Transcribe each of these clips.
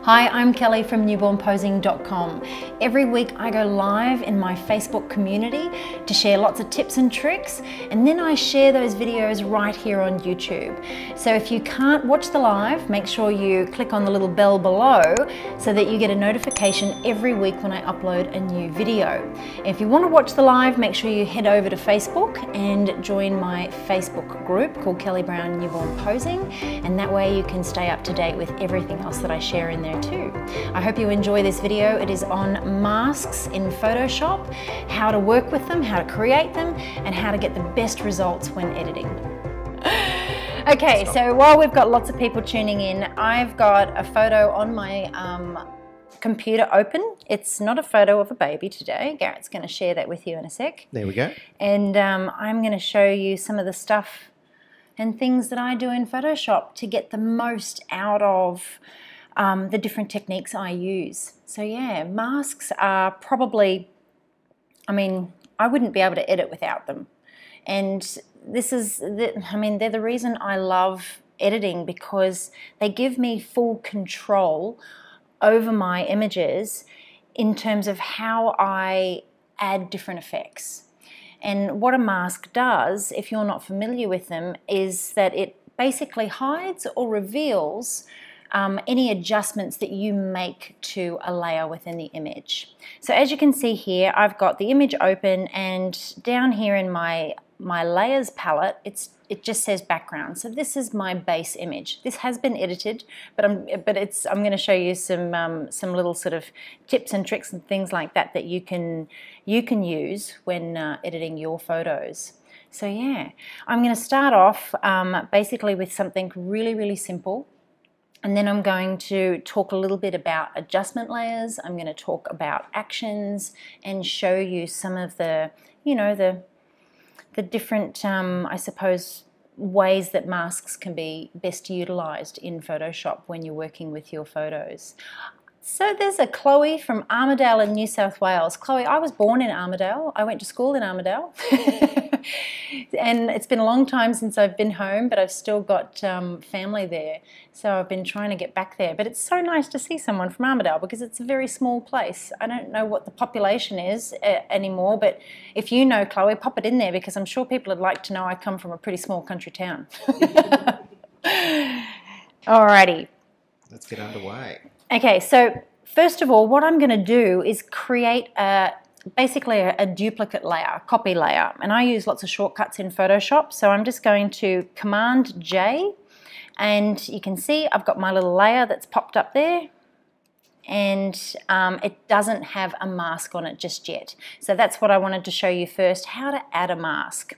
Hi, I'm Kelly from newbornposing.com. Every week I go live in my Facebook community to share lots of tips and tricks, and then I share those videos right here on YouTube. So if you can't watch the live, make sure you click on the little bell below so that you get a notification every week when I upload a new video. If you want to watch the live, make sure you head over to Facebook and join my Facebook group called Kelly Brown Newborn Posing, and that way you can stay up to date with everything else that I share in there too. I hope you enjoy this video. It is on masks in Photoshop, how to work with them, how to create them, and how to get the best results when editing. Okay, so while we've got lots of people tuning in, I've got a photo on my computer open. It's not a photo of a baby today. Garrett's going to share that with you in a sec. There we go. And I'm going to show you some of the stuff and things that I do in Photoshop to get the most out of the different techniques I use. So yeah, masks are probably, I wouldn't be able to edit without them. And they're the reason I love editing, because they give me full control over my images in terms of how I add different effects. And what a mask does, if you're not familiar with them, is that it basically hides or reveals any adjustments that you make to a layer within the image. So as you can see here, I've got the image open, and down here in my layers palette, it just says background. So this is my base image. This has been edited, but I'm going to show you some little sort of tips and tricks and things like that that you can use when editing your photos. So yeah, I'm going to start off basically with something really simple. And then I'm going to talk a little bit about adjustment layers. I'm going to talk about actions and show you some of the, the different, I suppose, ways that masks can be best utilized in Photoshop when you're working with your photos. So there's a Chloe from Armidale in New South Wales. Chloe, I was born in Armidale. I went to school in Armidale. And it's been a long time since I've been home, but I've still got family there. So I've been trying to get back there. But it's so nice to see someone from Armidale, because it's a very small place. I don't know what the population is anymore, but if you know, Chloe, pop it in there, because I'm sure people would like to know I come from a pretty small country town. Alrighty. Let's get underway. Okay, so first of all, what I'm going to do is create basically a duplicate layer, a copy layer. And I use lots of shortcuts in Photoshop, so I'm just going to Command J, and you can see I've got my little layer that's popped up there, and it doesn't have a mask on it just yet. So that's what I wanted to show you first, how to add a mask.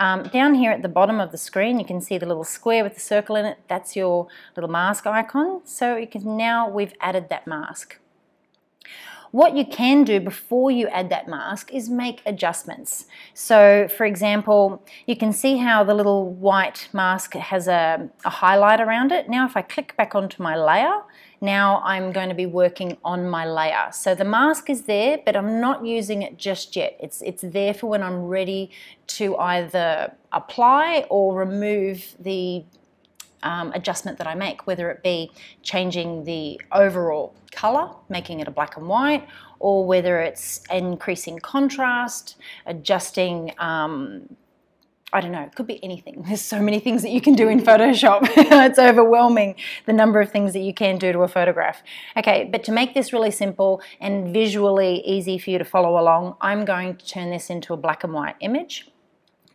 Down here at the bottom of the screen, you can see the little square with the circle in it. That's your little mask icon. So you can, now we've added that mask. What you can do before you add that mask is make adjustments. So for example, you can see how the little white mask has a highlight around it. Now if I click back onto my layer, now I'm going to be working on my layer. So the mask is there, but I'm not using it just yet. It's there for when I'm ready to either apply or remove the adjustment that I make, whether it be changing the overall color, making it a black and white, or whether it's increasing contrast, adjusting, I don't know, it could be anything. There's so many things that you can do in Photoshop. It's overwhelming, the number of things that you can do to a photograph. Okay, but to make this really simple and visually easy for you to follow along, I'm going to turn this into a black and white image.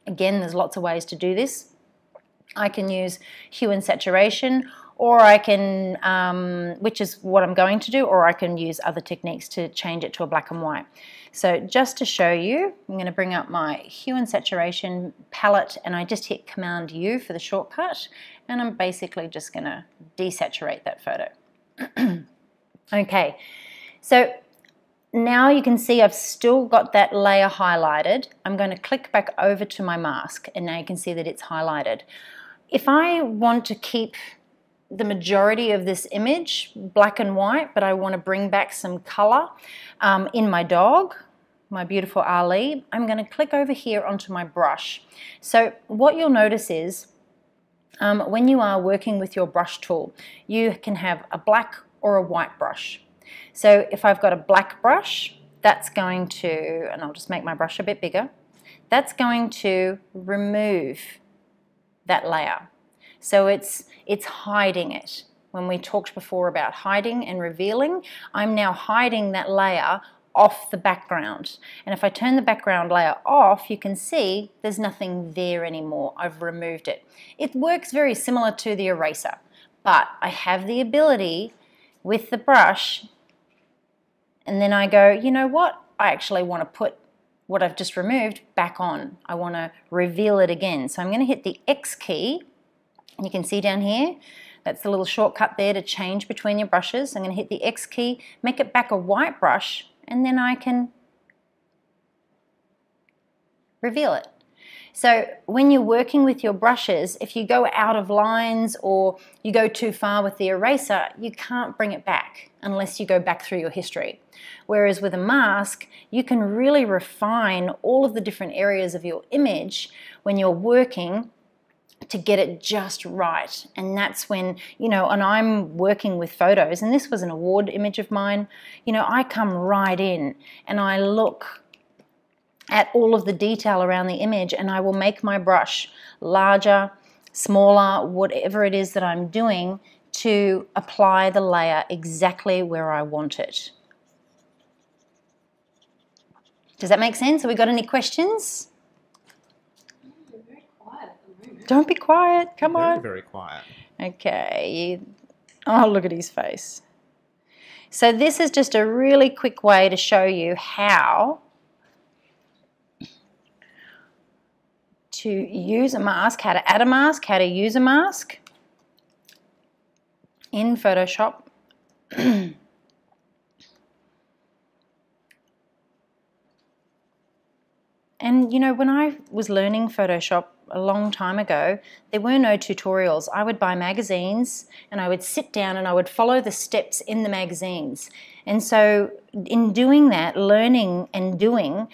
Again, there's lots of ways to do this. I can use hue and saturation, or I can, which is what I'm going to do, or I can use other techniques to change it to a black and white. So just to show you, I'm going to bring up my hue and saturation palette, and I just hit Command U for the shortcut, and I'm basically just going to desaturate that photo. Okay, so now you can see I've still got that layer highlighted. I'm going to click back over to my mask, and now you can see that it's highlighted. If I want to keep the majority of this image black and white, but I want to bring back some color in my dog, my beautiful Ali, I'm going to click over here onto my brush. So what you'll notice is when you are working with your brush tool, you can have a black or a white brush. So if I've got a black brush, that's going to, and I'll just make my brush a bit bigger, that's going to remove that layer. So it's hiding it. When we talked before about hiding and revealing, I'm now hiding that layer off the background. And if I turn the background layer off, you can see there's nothing there anymore. I've removed it. It works very similar to the eraser, but I have the ability with the brush, and then I go, you know what? I actually want to put what I've just removed back on. I want to reveal it again. So I'm going to hit the X key. You can see down here, that's the little shortcut there to change between your brushes. I'm going to hit the X key, make it back a white brush, and then I can reveal it. So when you're working with your brushes, if you go out of lines or you go too far with the eraser, you can't bring it back unless you go back through your history. Whereas with a mask, you can really refine all of the different areas of your image when you're working to get it just right. And that's when, you know, and I'm working with photos, and this was an award image of mine, you know, I come right in and I look at all of the detail around the image, and I will make my brush larger, smaller, whatever it is that I'm doing to apply the layer exactly where I want it. Does that make sense? Have we got any questions? You're very quiet at the moment. Don't be quiet, come on. Very quiet. Okay, oh, look at his face. So this is just a really quick way to show you how to use a mask, how to add a mask, how to use a mask in Photoshop. And you know, when I was learning Photoshop a long time ago, there were no tutorials. I would buy magazines and I would sit down and I would follow the steps in the magazines. And so in doing that, learning and doing,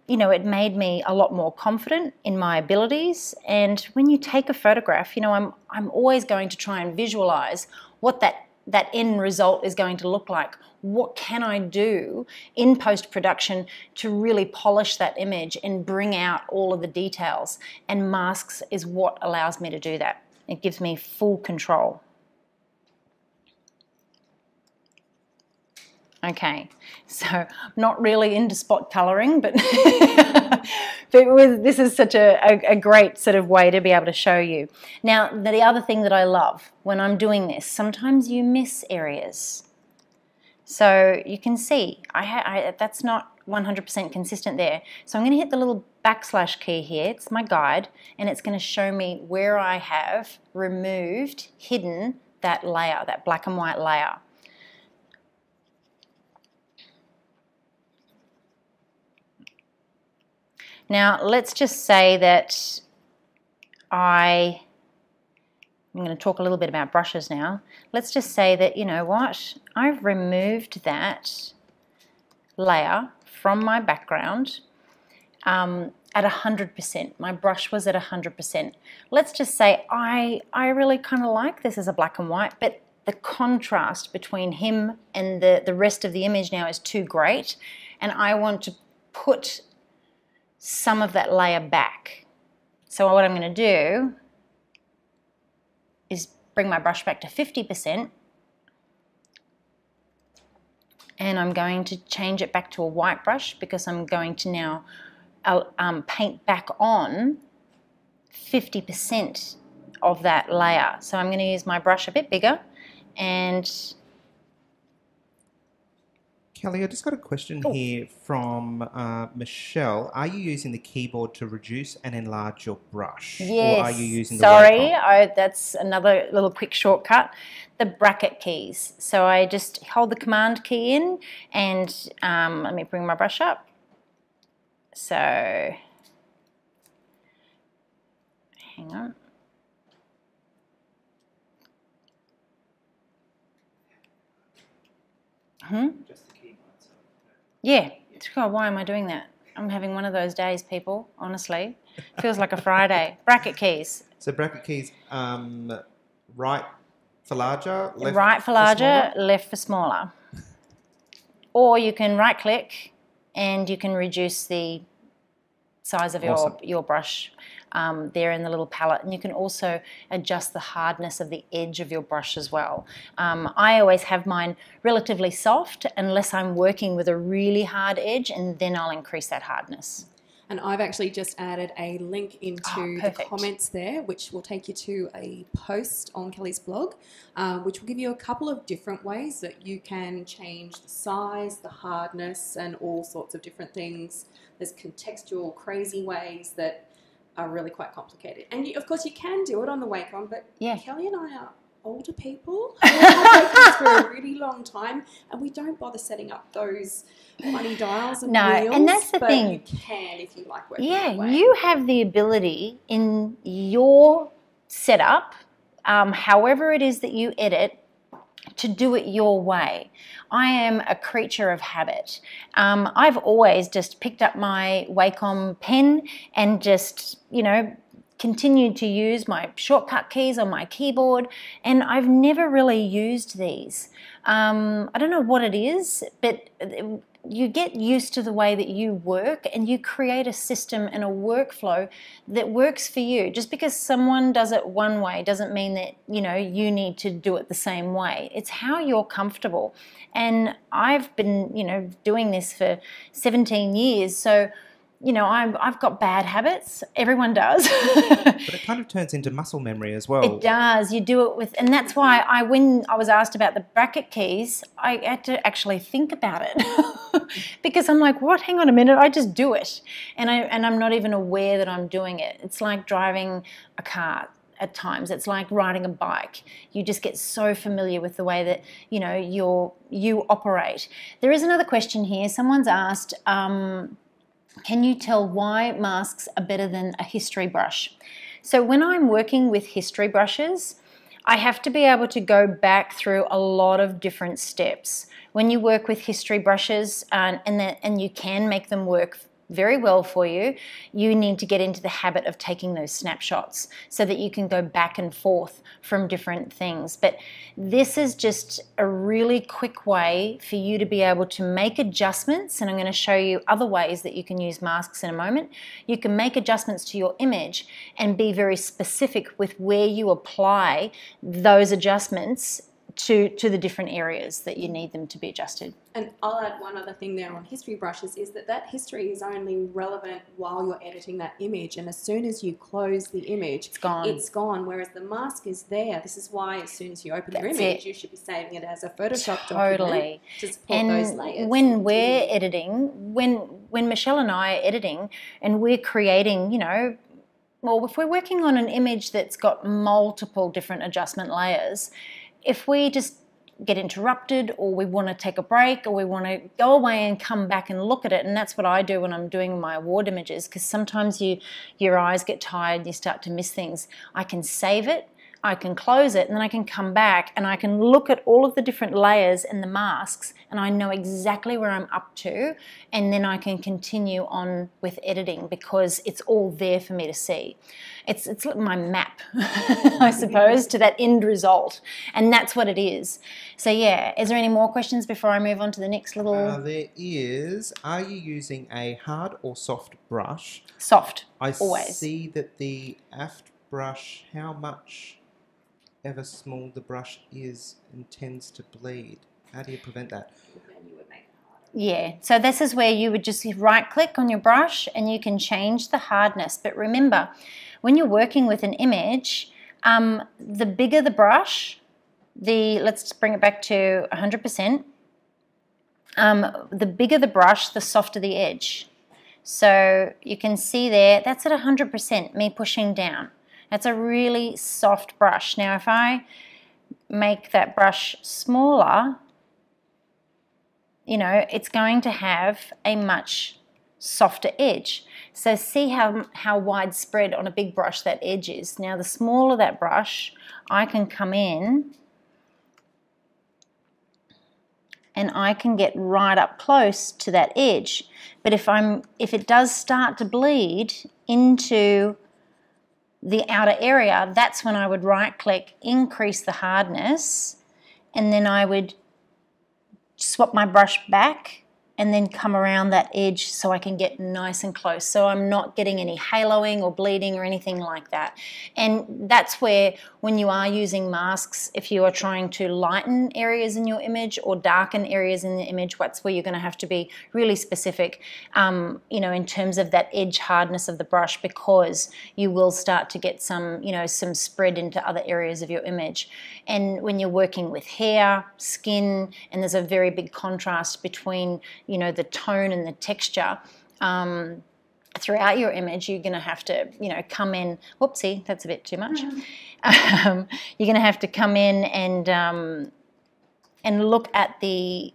you know, it made me a lot more confident in my abilities. And when you take a photograph, you know, I'm always going to try and visualize what that end result is going to look like. What can I do in post-production to really polish that image and bring out all of the details? And masks is what allows me to do that. It gives me full control. Okay, so I'm not really into spot colouring, but, this is such a great sort of way to be able to show you. Now, the other thing that I love when I'm doing this, sometimes you miss areas. So you can see, that's not 100% consistent there. So I'm going to hit the little backslash key here, it's my guide, and it's going to show me where I have removed, hidden that layer, that black and white layer. Now, let's just say that I'm going to talk a little bit about brushes now. Let's just say that, you know what, I've removed that layer from my background at 100%. My brush was at 100%. Let's just say I really kind of like this as a black and white, but the contrast between him and the rest of the image now is too great, and I want to put some of that layer back. So what I'm going to do is bring my brush back to 50%, and I'm going to change it back to a white brush because I'm going to now paint back on 50% of that layer. So I'm going to use my brush a bit bigger. And Kelly, I just got a question here from Michelle. Are you using the keyboard to reduce and enlarge your brush? yes, Or are you using the sorry, waypoint? that's another little quick shortcut, the bracket keys. So I just hold the command key in, and let me bring my brush up. So hang on. Just the keyboard. Yeah. God, why am I doing that? I'm having one of those days, people, honestly. Feels like a Friday. Bracket keys. So bracket keys, right For larger, left right for larger, left for smaller. Or you can right click and you can reduce the size of your brush there in the little palette, and you can also adjust the hardness of the edge of your brush as well. I always have mine relatively soft unless I'm working with a really hard edge, and then I'll increase that hardness. And I've actually just added a link into the comments there, which will take you to a post on Kelly's blog, which will give you a couple of different ways that you can change the size, the hardness, and all sorts of different things. There's contextual, crazy ways that are really quite complicated. And of course, you can do it on the Wacom, but Kelly and I are older people who have worked for a really long time, and we don't bother setting up those funny dials and wheels. And that's the thing. You can if you like working that way. You have the ability in your setup, however it is that you edit, to do it your way. I am a creature of habit. I've always just picked up my Wacom pen and just, continued to use my shortcut keys on my keyboard, and I've never really used these. I don't know what it is, but you get used to the way that you work and you create a system and a workflow that works for you. Just because someone does it one way doesn't mean that, you need to do it the same way. It's how you're comfortable. And I've been, doing this for 17 years. So, I've got bad habits. Everyone does. But it kind of turns into muscle memory as well. It does. You do it with, and that's why when I was asked about the bracket keys, I had to actually think about it because I'm like, what? Hang on a minute. I just do it, and I'm not even aware that I'm doing it. It's like driving a car. At times, it's like riding a bike. You just get so familiar with the way that you operate. There is another question here. Someone's asked. Can you tell why masks are better than a history brush? So when I'm working with history brushes, I have to be able to go back through a lot of different steps. When you work with history brushes and you can make them work very well for you, you need to get into the habit of taking those snapshots so that you can go back and forth from different things. But this is just a really quick way for you to be able to make adjustments, and I'm going to show you other ways that you can use masks in a moment. You can make adjustments to your image and be very specific with where you apply those adjustments to the different areas that you need them to be adjusted. And I'll add one other thing there on history brushes is that history is only relevant while you're editing that image, and as soon as you close the image, it's gone, whereas the mask is there. This is why as soon as you open your image, you should be saving it as a Photoshop document to support those layers. When we're editing, when Michelle and I are editing and we're creating, well, if we're working on an image that's got multiple different adjustment layers, if we just get interrupted or we want to take a break or we want to go away and come back and look at it, and that's what I do when I'm doing my award images, because sometimes your eyes get tired and you start to miss things. I can save it, I can close it, and then I can come back and I can look at all of the different layers and the masks, and I know exactly where I'm up to, and then I can continue on with editing because it's all there for me to see. It's like my map, I suppose, to that end result, and that's what it is. So yeah, is there any more questions before I move on to the next little? There is. Are you using a hard or soft brush? Soft, always. I see that the aft brush, how much ever small the brush is and tends to bleed. How do you prevent that? Yeah, so this is where you would just right click on your brush and you can change the hardness. But remember, when you're working with an image, the bigger the brush, let's bring it back to 100%, the bigger the brush, the softer the edge. So you can see there, that's at 100%, me pushing down. That's a really soft brush. Now if I make that brush smaller, it's going to have a much softer edge. So see how widespread on a big brush that edge is. Now the smaller that brush, I can come in and I can get right up close to that edge. But if it does start to bleed into the outer area, that's when I would right click, increase the hardness, and then I would swap my brush back and then come around that edge so I can get nice and close. So I'm not getting any haloing or bleeding or anything like that. And that's where, when you are using masks, if you are trying to lighten areas in your image or darken areas in the image, that's where you're going to have to be really specific, you know, in terms of that edge hardness of the brush, because you will start to get some, you know, some spread into other areas of your image. And when you're working with hair, skin, and there's a very big contrast between, you know, the tone and the texture throughout your image, you're going to have to, you know, come in. Whoopsie, that's a bit too much. You're going to have to come in and look at the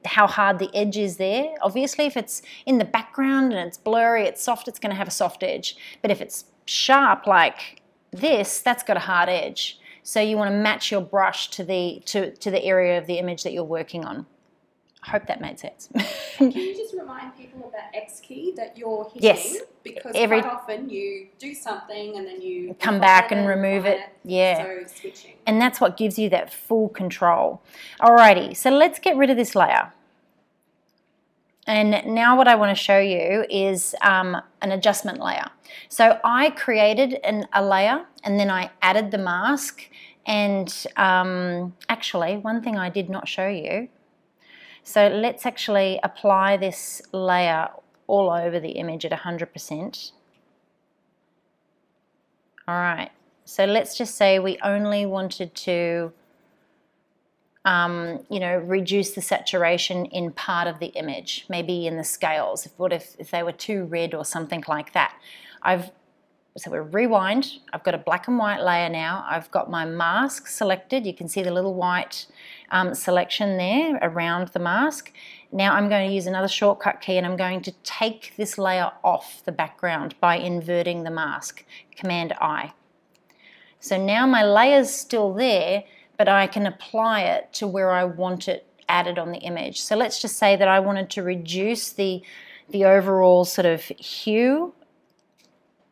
how hard the edge is there. Obviously, if it's in the background and it's blurry, it's soft, it's going to have a soft edge. But if it's sharp like this, that's got a hard edge. So you want to match your brush to the area of the image that you're working on. I hope that made sense. Can you just remind people of that X key that you're hitting? Yes. Because quite often you do something and then you come back and remove it. Yeah. So switching. And that's what gives you that full control. Alrighty, so let's get rid of this layer. And now what I want to show you is an adjustment layer. So I created a layer and then I added the mask. And actually, one thing I did not show you. So let's actually apply this layer all over the image at 100%. All right, so let's just say we only wanted to you know, reduce the saturation in part of the image, maybe in the scales. What if they were too red or something like that? So we rewind. I've got a black and white layer now. I've got my mask selected. You can see the little white selection there around the mask. Now I'm going to use another shortcut key and I'm going to take this layer off the background by inverting the mask, Command I. So now my layer's still there, but I can apply it to where I want it added on the image. So let's just say that I wanted to reduce the overall sort of hue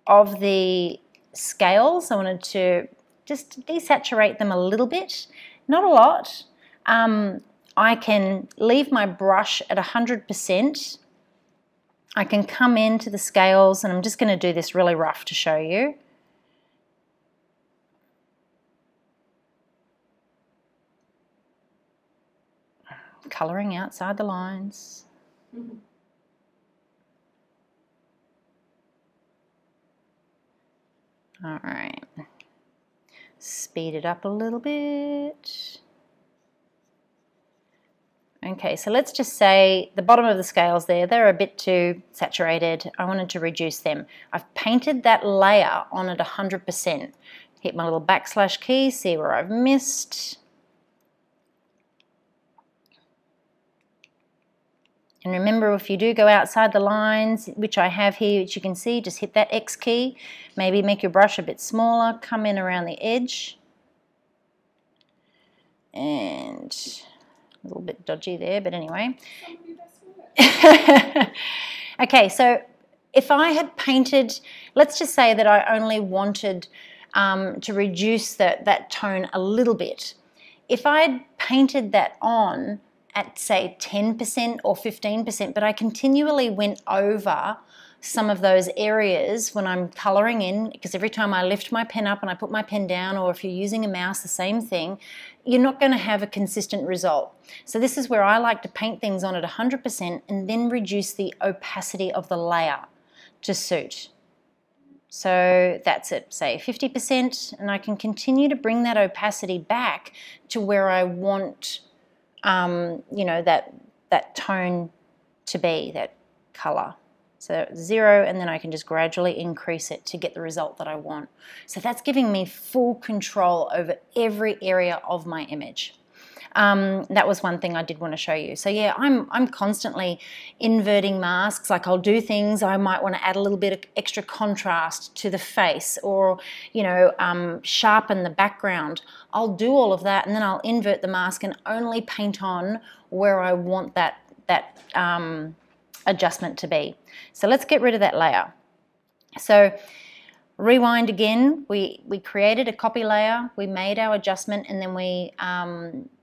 of the scales. I wanted to just desaturate them a little bit, not a lot. I can leave my brush at 100%. I can come into the scales, and I'm just going to do this really rough to show you. Colouring outside the lines. Mm-hmm. All right, speed it up a little bit. Okay, so let's just say the bottom of the scales there, they're a bit too saturated. I wanted to reduce them. I've painted that layer on at 100%. Hit my little backslash key, see where I've missed. And remember, if you do go outside the lines, which I have here, which you can see, just hit that X key. Maybe make your brush a bit smaller, come in around the edge. And a little bit dodgy there, but anyway. Okay, so if I had painted, let's just say that I only wanted to reduce that tone a little bit. If I had painted that on at say 10% or 15%, but I continually went over some of those areas when I'm colouring in, because every time I lift my pen up and I put my pen down, or if you're using a mouse, the same thing, you're not going to have a consistent result. So this is where I like to paint things on at 100% and then reduce the opacity of the layer to suit. So that's it, say 50%, and I can continue to bring that opacity back to where I want you know, that tone to be, that colour. So 0, and then I can just gradually increase it to get the result that I want. So that's giving me full control over every area of my image. That was one thing I did want to show you. So yeah, I'm constantly inverting masks. Like I'll do things, I might want to add a little bit of extra contrast to the face, or, you know, sharpen the background. I'll do all of that, and then I'll invert the mask and only paint on where I want that adjustment to be. So let's get rid of that layer. So rewind again, we created a copy layer, we made our adjustment, and then we,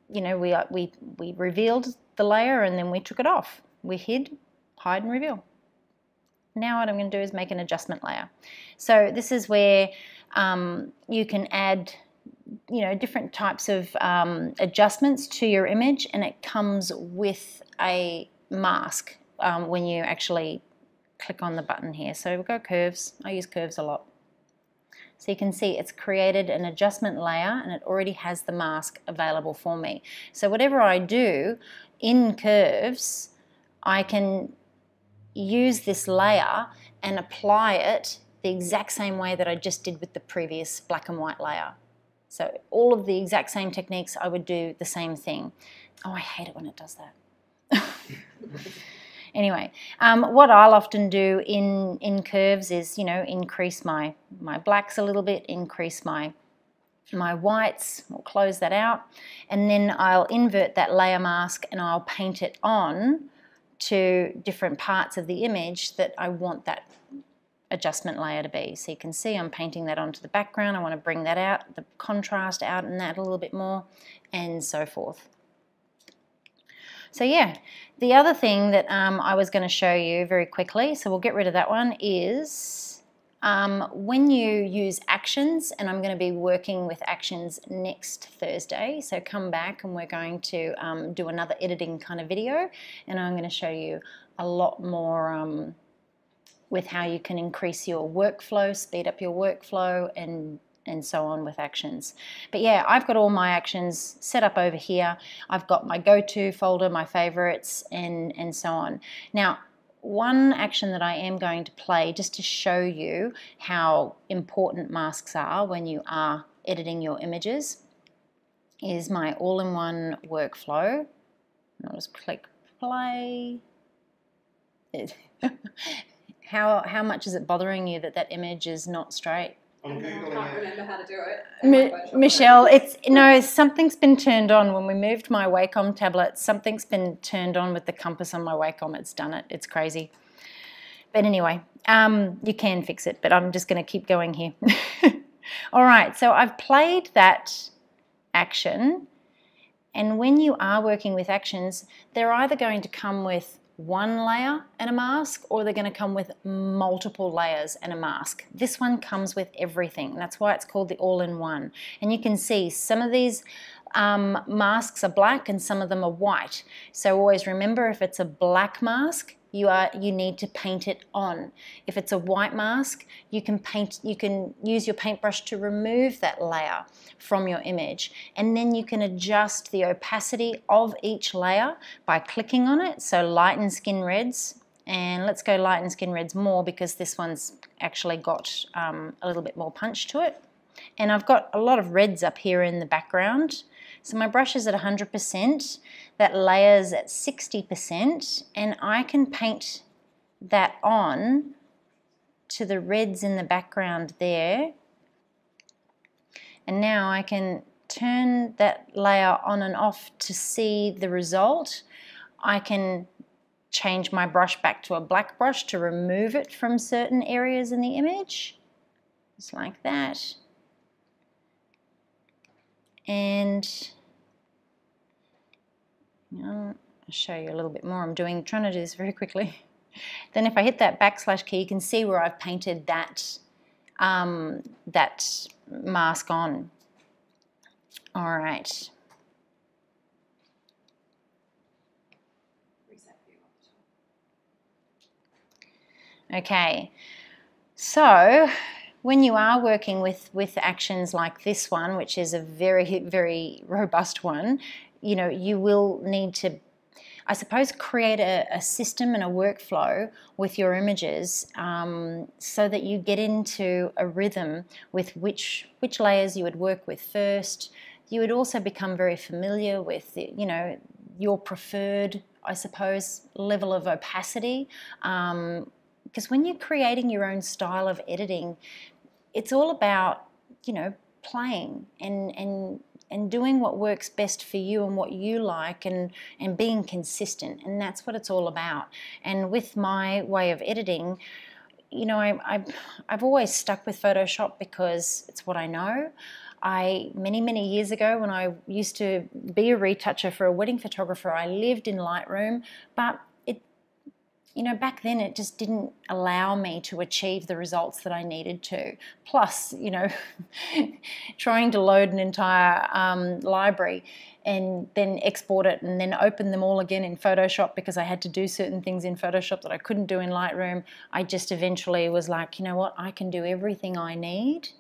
you know, we revealed the layer, and then we took it off. We hid, hide, and reveal. Now what I'm going to do is make an adjustment layer. So this is where you can add, you know, different types of adjustments to your image, and it comes with a mask when you actually click on the button here. So we'll go curves. I use curves a lot. So you can see it's created an adjustment layer, and it already has the mask available for me. So whatever I do in curves, I can use this layer and apply it the exact same way that I just did with the previous black and white layer. So all of the exact same techniques, I would do the same thing. Oh, I hate it when it does that. Anyway, what I'll often do in curves is, you know, increase my blacks a little bit, increase my whites, we'll close that out, and then I'll invert that layer mask and I'll paint it on to different parts of the image that I want that adjustment layer to be. So you can see I'm painting that onto the background. I want to bring that out, the contrast out in that a little bit more, and so forth. So yeah, the other thing that I was going to show you very quickly, so we'll get rid of that one, is when you use actions, and I'm going to be working with actions next Thursday, so come back and we're going to do another editing kind of video, and I'm going to show you a lot more with how you can increase your workflow, speed up your workflow, and so on with actions. But yeah, I've got all my actions set up over here. I've got my go-to folder, my favorites, and so on. Now, one action that I am going to play just to show you how important masks are when you are editing your images is my all-in-one workflow. I'll just click play. How much is it bothering you that that image is not straight? I can't remember how to do it. Michelle, something's been turned on when we moved my Wacom tablet. Something's been turned on with the compass on my Wacom. It's done it. It's crazy. But anyway, you can fix it, but I'm just going to keep going here. All right, so I've played that action, and when you are working with actions, they're either going to come with one layer and a mask, or they're going to come with multiple layers and a mask. This one comes with everything. That's why it's called the all-in-one. And you can see some of these masks are black and some of them are white. So always remember, if it's a black mask, you need to paint it on. If it's a white mask, you can use your paintbrush to remove that layer from your image, and then you can adjust the opacity of each layer by clicking on it. So light and skin reds, and let's go light and skin reds more because this one's actually got a little bit more punch to it. And I've got a lot of reds up here in the background. So my brush is at 100%, that layer's at 60%, and I can paint that on to the reds in the background there. And now I can turn that layer on and off to see the result. I can change my brush back to a black brush to remove it from certain areas in the image, just like that. And I'll show you a little bit more. I'm trying to do this very quickly. Then if I hit that backslash key, you can see where I've painted that that mask on. All right. Okay, so when you are working with actions like this one, which is a very, very robust one, you know, you will need to, I suppose, create a system and a workflow with your images so that you get into a rhythm with which layers you would work with first. You would also become very familiar with, you know, your preferred, I suppose, level of opacity. Because when you're creating your own style of editing, it's all about, you know, playing and doing what works best for you and what you like, and being consistent, and that's what it's all about. And with my way of editing, you know, I've always stuck with Photoshop because it's what I know. Many years ago, when I used to be a retoucher for a wedding photographer, I lived in Lightroom, but you know, back then it just didn't allow me to achieve the results that I needed to. Plus, you know, trying to load an entire library and then export it and then open them all again in Photoshop because I had to do certain things in Photoshop that I couldn't do in Lightroom. I just eventually was like, you know what, I can do everything I need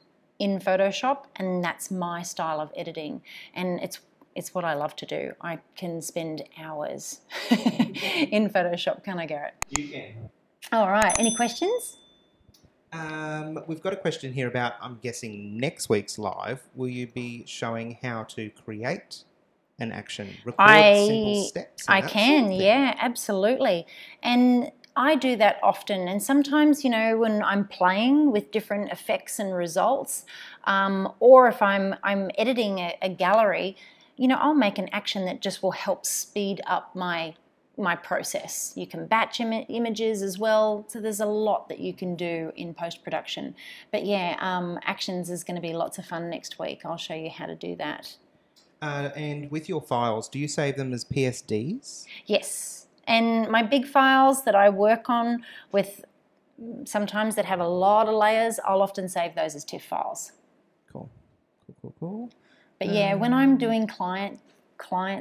in Photoshop, and that's my style of editing. And it's what I love to do. I can spend hours in Photoshop, can't I, Garrett? You can. All right, any questions? We've got a question here about, I'm guessing, next week's live. Will you be showing how to create an action? Record simple steps? I can, yeah, absolutely. And I do that often, and sometimes, you know, when I'm playing with different effects and results, or if I'm editing a gallery, you know, I'll make an action that just will help speed up my process. You can batch images as well, so there's a lot that you can do in post-production. But yeah, actions is going to be lots of fun next week. I'll show you how to do that. And with your files, do you save them as PSDs? Yes, and my big files that I work on with, sometimes that have a lot of layers, I'll often save those as TIFF files. Cool. But yeah, when I'm doing client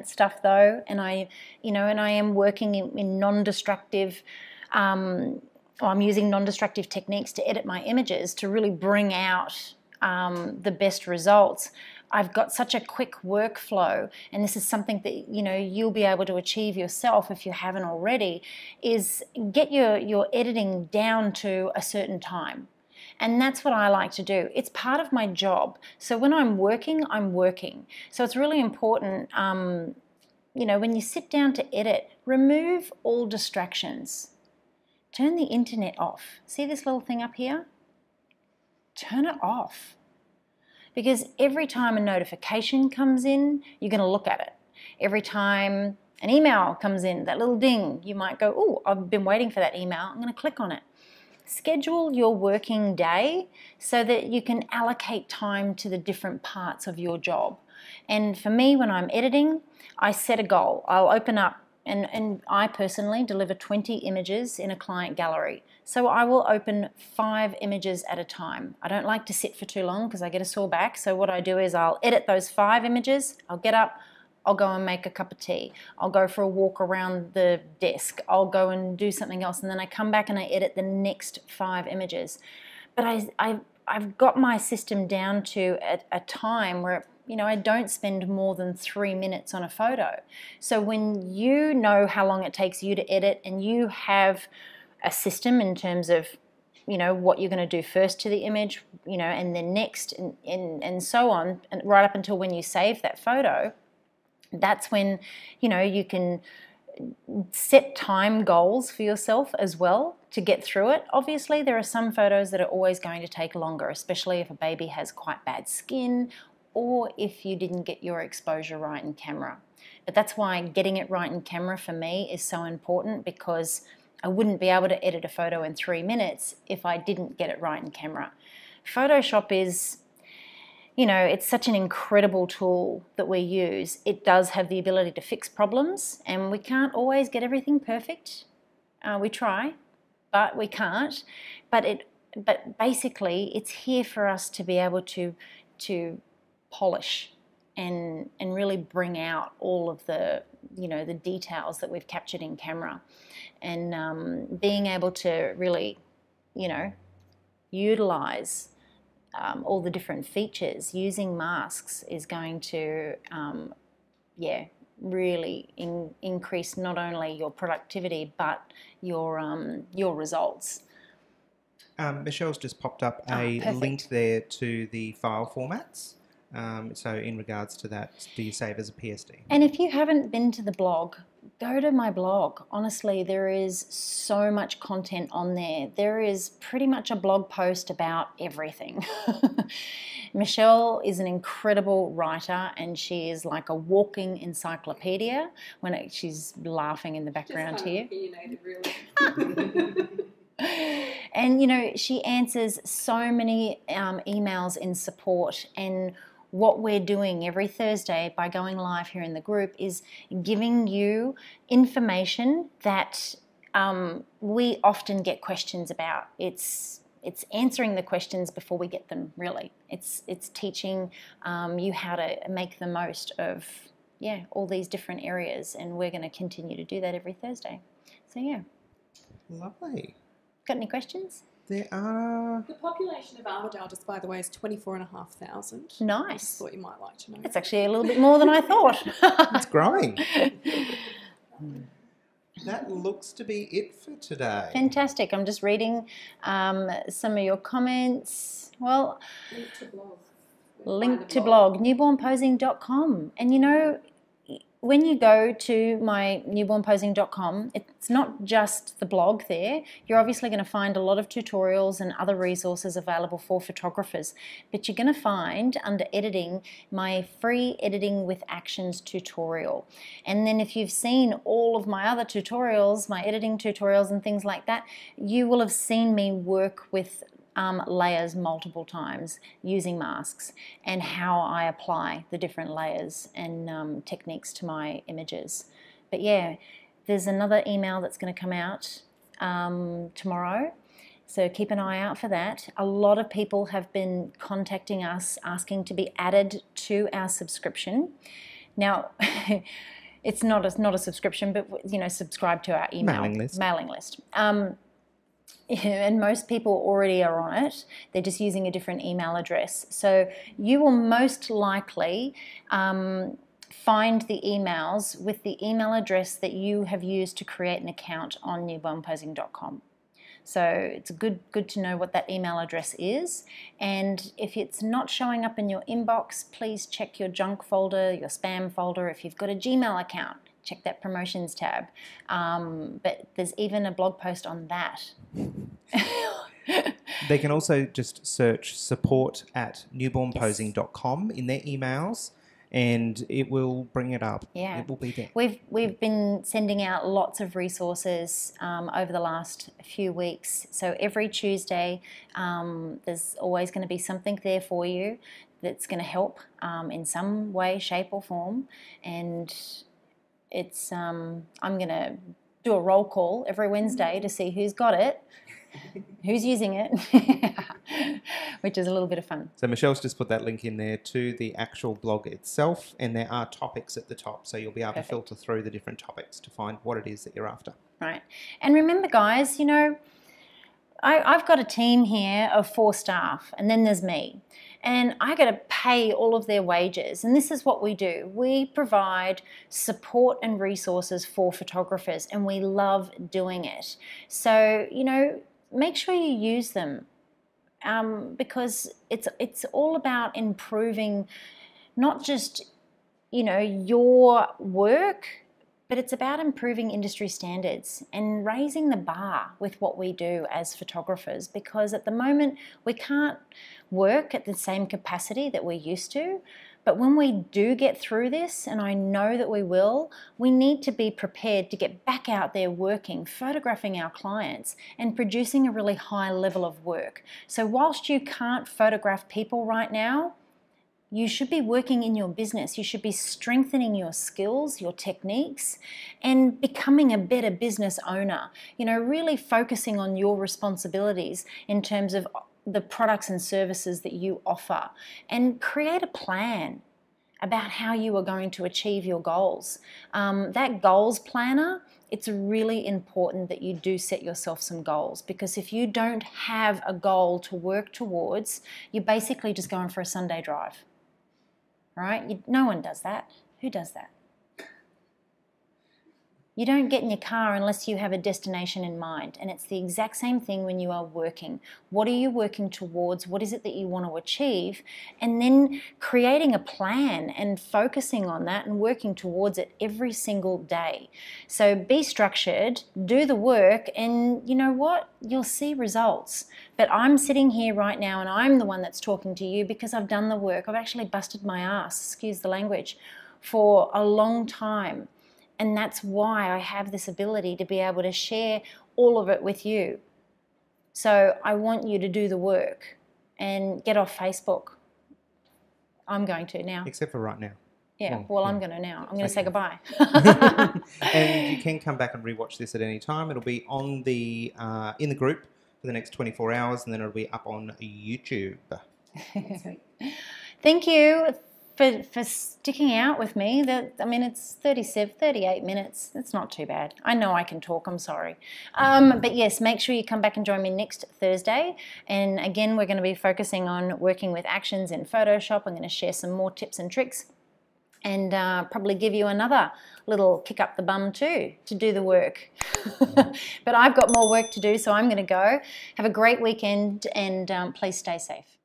stuff though, and I am working in non-destructive, I'm using non-destructive techniques to edit my images to really bring out the best results. I've got such a quick workflow, and this is something that, you know, you'll be able to achieve yourself if you haven't already, is get your editing down to a certain time. And that's what I like to do. It's part of my job. So when I'm working, I'm working. So it's really important, you know, when you sit down to edit, remove all distractions. Turn the internet off. See this little thing up here? Turn it off. Because every time a notification comes in, you're going to look at it. Every time an email comes in, that little ding, you might go, oh, I've been waiting for that email. I'm going to click on it. Schedule your working day so that you can allocate time to the different parts of your job. And for me, when I'm editing, I set a goal. I'll open up, and I personally deliver 20 images in a client gallery. So I will open 5 images at a time. I don't like to sit for too long because I get a sore back. So what I do is I'll edit those 5 images, I'll get up, I'll go and make a cup of tea. I'll go for a walk around the desk. I'll go and do something else, and then I come back and I edit the next 5 images. But I've got my system down to a time where, you know, I don't spend more than 3 minutes on a photo. So when you know how long it takes you to edit, and you have a system in terms of, you know, what you're going to do first to the image, you know, and then next, and so on, and right up until when you save that photo, that's when, you know, you can set time goals for yourself as well to get through it. Obviously, there are some photos that are always going to take longer, especially if a baby has quite bad skin or if you didn't get your exposure right in camera. But that's why getting it right in camera for me is so important, because I wouldn't be able to edit a photo in 3 minutes if I didn't get it right in camera. Photoshop is, you know, it's such an incredible tool that we use. It does have the ability to fix problems, and we can't always get everything perfect. We try, but we can't. But basically, it's here for us to be able to polish and really bring out all of the, you know, the details that we've captured in camera, and being able to really, you know, utilize all the different features using masks is going to, really increase not only your productivity but your results. Michelle's just popped up a link there to the file formats. So in regards to that, do you save as a PSD? And if you haven't been to the blog, go to my blog. Honestly, there is so much content on there. There is pretty much a blog post about everything. Michelle is an incredible writer, and she is like a walking encyclopedia. She's laughing in the background here. Opinionated, really. And, you know, she answers so many emails in support, and what we're doing every Thursday by going live here in the group is giving you information that we often get questions about. It's answering the questions before we get them, really. It's teaching you how to make the most of, yeah, all these different areas, and we're going to continue to do that every Thursday. So, yeah. Lovely. Got any questions? There are... The population of Armidale, just by the way, is 24,500. Nice. I just thought you might like to know. That's actually a little bit more than I thought. It's growing. That looks to be it for today. Fantastic. I'm just reading some of your comments. Well, link to blog, newbornposing.com. And you know, when you go to my newbornposing.com, it's not just the blog there. You're obviously going to find a lot of tutorials and other resources available for photographers, but you're going to find under editing my free editing with actions tutorial. And then if you've seen all of my other tutorials, my editing tutorials and things like that, you will have seen me work with layers multiple times using masks, and how I apply the different layers and techniques to my images. But yeah, there's another email that's going to come out tomorrow, so keep an eye out for that. A lot of people have been contacting us asking to be added to our subscription. Now, it's not a subscription, but you know, subscribe to our email mailing list. And most people already are on it. They're just using a different email address. So you will most likely find the emails with the email address that you have used to create an account on newbornposing.com. So it's good to know what that email address is. And if it's not showing up in your inbox, please check your junk folder, your spam folder. If you've got a Gmail account, check that promotions tab. But there's even a blog post on that. They can also just search support@newbornposing.com in their emails, and it will bring it up. Yeah. It will be there. We've been sending out lots of resources over the last few weeks. So every Tuesday, there's always going to be something there for you that's going to help in some way, shape or form. And it's I'm going to do a roll call every Wednesday to see who's got it, who's using it, which is a little bit of fun. So Michelle's just put that link in there to the actual blog itself, and there are topics at the top, so you'll be able to filter through the different topics to find what it is that you're after. Right. And remember, guys, you know, I've got a team here of 4 staff, and then there's me. And I got to pay all of their wages. And this is what we do. We provide support and resources for photographers, and we love doing it. So, you know, make sure you use them because it's all about improving not just, you know, your work, but it's about improving industry standards and raising the bar with what we do as photographers, because at the moment we can't work at the same capacity that we used to. But when we do get through this, and I know that we will, we need to be prepared to get back out there working, photographing our clients and producing a really high level of work. So whilst you can't photograph people right now, you should be working in your business. You should be strengthening your skills, your techniques, and becoming a better business owner. You know, really focusing on your responsibilities in terms of the products and services that you offer, and create a plan about how you are going to achieve your goals. That goals planner, it's really important that you do set yourself some goals, because if you don't have a goal to work towards, you're basically just going for a Sunday drive. Right? No one does that. Who does that? You don't get in your car unless you have a destination in mind. And it's the exact same thing when you are working. What are you working towards? What is it that you want to achieve? And then creating a plan and focusing on that and working towards it every single day. So be structured, do the work, and you know what? You'll see results. But I'm sitting here right now and I'm the one that's talking to you because I've done the work. I've actually busted my ass, excuse the language, for a long time. And that's why I have this ability to be able to share all of it with you. So I want you to do the work and get off Facebook. I'm going to now. Except for right now. Yeah, well, I'm going to now. I'm going to say goodbye. And you can come back and rewatch this at any time. It'll be on the in the group for the next 24 hours, and then it'll be up on YouTube. Thank you for sticking out with me. I mean, it's 38 minutes. It's not too bad. I know I can talk. I'm sorry. But yes, make sure you come back and join me next Thursday. And again, we're going to be focusing on working with actions in Photoshop. I'm going to share some more tips and tricks, and probably give you another little kick up the bum too to do the work. But I've got more work to do, so I'm going to go. Have a great weekend, and please stay safe.